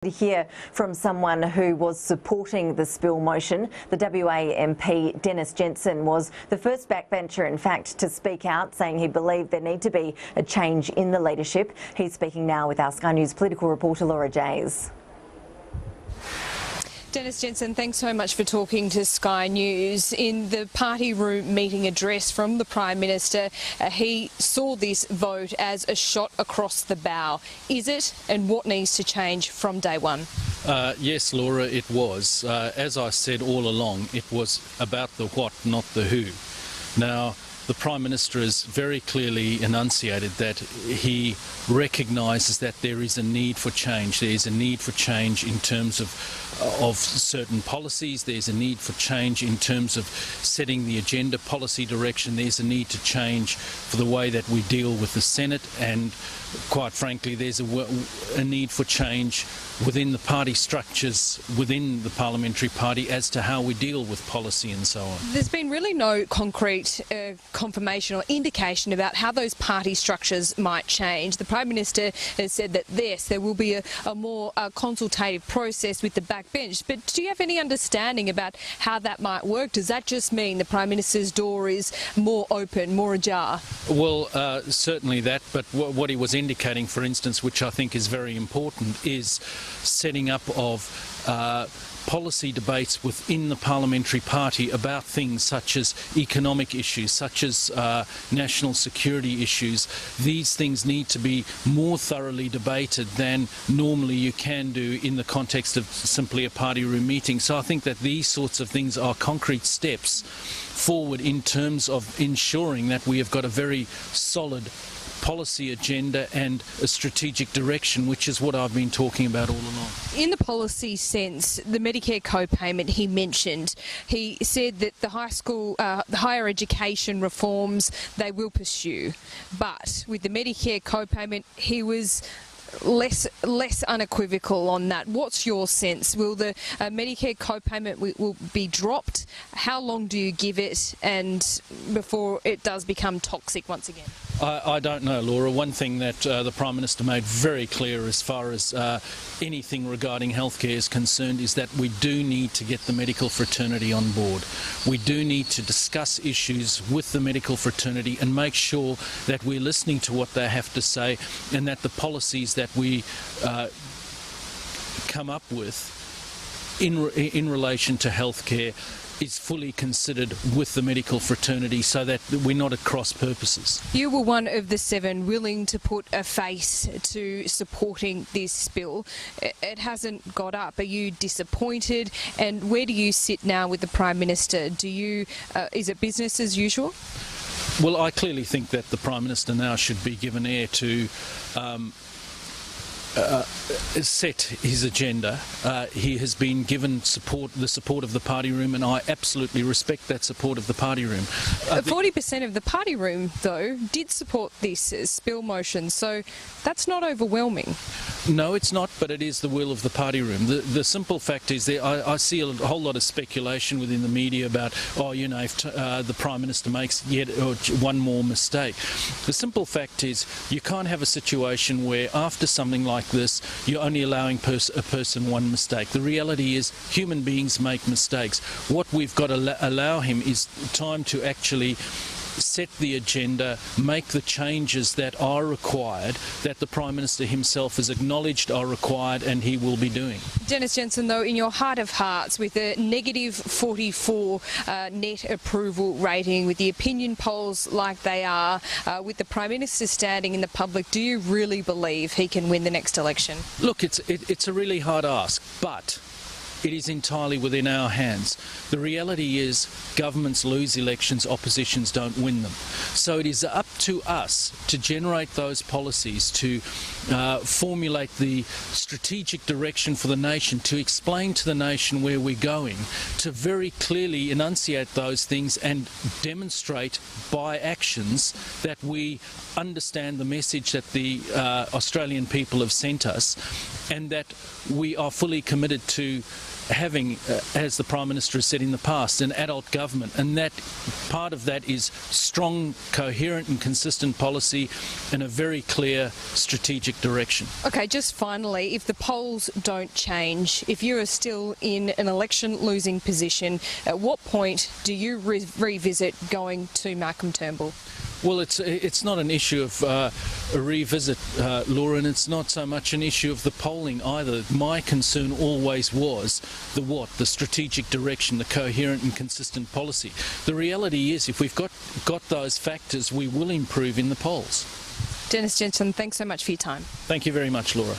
To hear from someone who was supporting the spill motion. The WA MP Dennis Jensen was the first backbencher, in fact, to speak out, saying he believed there need to be a change in the leadership. He's speaking now with our Sky News political reporter Laura Jays. Dennis Jensen, thanks so much for talking to Sky News. In the party room meeting address from the Prime Minister, he saw this vote as a shot across the bow. Is it, and what needs to change from day one? Yes, Laura, it was. As I said all along, it was about the what, not the who. Now, the Prime Minister has very clearly enunciated that he recognises that there is a need for change. There is a need for change in terms of certain policies. There's a need for change in terms of setting the agenda, policy direction. There's a need to change for the way that we deal with the Senate, and quite frankly, there's a need for change within the party structures, within the parliamentary party, as to how we deal with policy and so on. There's been really no concrete confirmation or indication about how those party structures might change. The Prime Minister has said that yes, there will be a more consultative process with the backbench, but do you have any understanding about how that might work? Does that just mean the Prime Minister's door is more open, more ajar? Well, certainly that, but what he was indicating, for instance, which I think is very important, is setting up of policy debates within the parliamentary party about things such as economic issues, such as national security issues. These things need to be more thoroughly debated than normally you can do in the context of simply a party room meeting. So I think that these sorts of things are concrete steps forward in terms of ensuring that we have got a very solid policy agenda and a strategic direction, which is what I've been talking about all along. In the policy sense, the Medicare co-payment he mentioned, he said that the higher education reforms they will pursue, but with the Medicare co-payment he was less unequivocal on that. What's your sense? Will the Medicare co-payment will be dropped? How long do you give it, and before it does become toxic once again? I don't know, Laura. One thing that the Prime Minister made very clear as far as anything regarding healthcare is concerned is that we do need to get the medical fraternity on board. We do need to discuss issues with the medical fraternity and make sure that we're listening to what they have to say, and that the policies that we come up with in relation to healthcare is fully considered with the medical fraternity, so that we're not at cross purposes. You were one of the 7 willing to put a face to supporting this bill. It hasn't got up. Are you disappointed? And where do you sit now with the Prime Minister? Do you is it business as usual? Well, I clearly think that the Prime Minister now should be given air to set his agenda. He has been given the support of the party room, and I absolutely respect that support of the party room. 40% of the party room, though, did support this spill motion, so that's not overwhelming. No, it's not, but it is the will of the party room. The simple fact is I see a whole lot of speculation within the media about, if the Prime Minister makes yet one more mistake. The simple fact is you can't have a situation where after something like this you're only allowing a person one mistake. The reality is human beings make mistakes. What we've got to allow him is time to actually set the agenda, make the changes that are required, that the Prime Minister himself has acknowledged are required, and he will be doing. Dennis Jensen, though, in your heart of hearts, with a negative 44 net approval rating, with the opinion polls like they are, with the Prime Minister standing in the public, do you really believe he can win the next election? Look, it's a really hard ask, but it is entirely within our hands. The reality is governments lose elections, oppositions don't win them. So it is up to us to generate those policies, to formulate the strategic direction for the nation, to explain to the nation where we're going, to very clearly enunciate those things and demonstrate by actions that we understand the message that the Australian people have sent us, and that we are fully committed to having, as the Prime Minister has said in the past, an adult government, and that part of that is strong, coherent and consistent policy and a very clear strategic direction. Okay, just finally, if the polls don't change, if you are still in an election losing position, at what point do you revisit going to Malcolm Turnbull? Well, it's not an issue of a revisit, Laura, and it's not so much an issue of the polling either. My concern always was the strategic direction, the coherent and consistent policy. The reality is, if we've got those factors, we will improve in the polls. Dennis Jensen, thanks so much for your time. Thank you very much, Laura.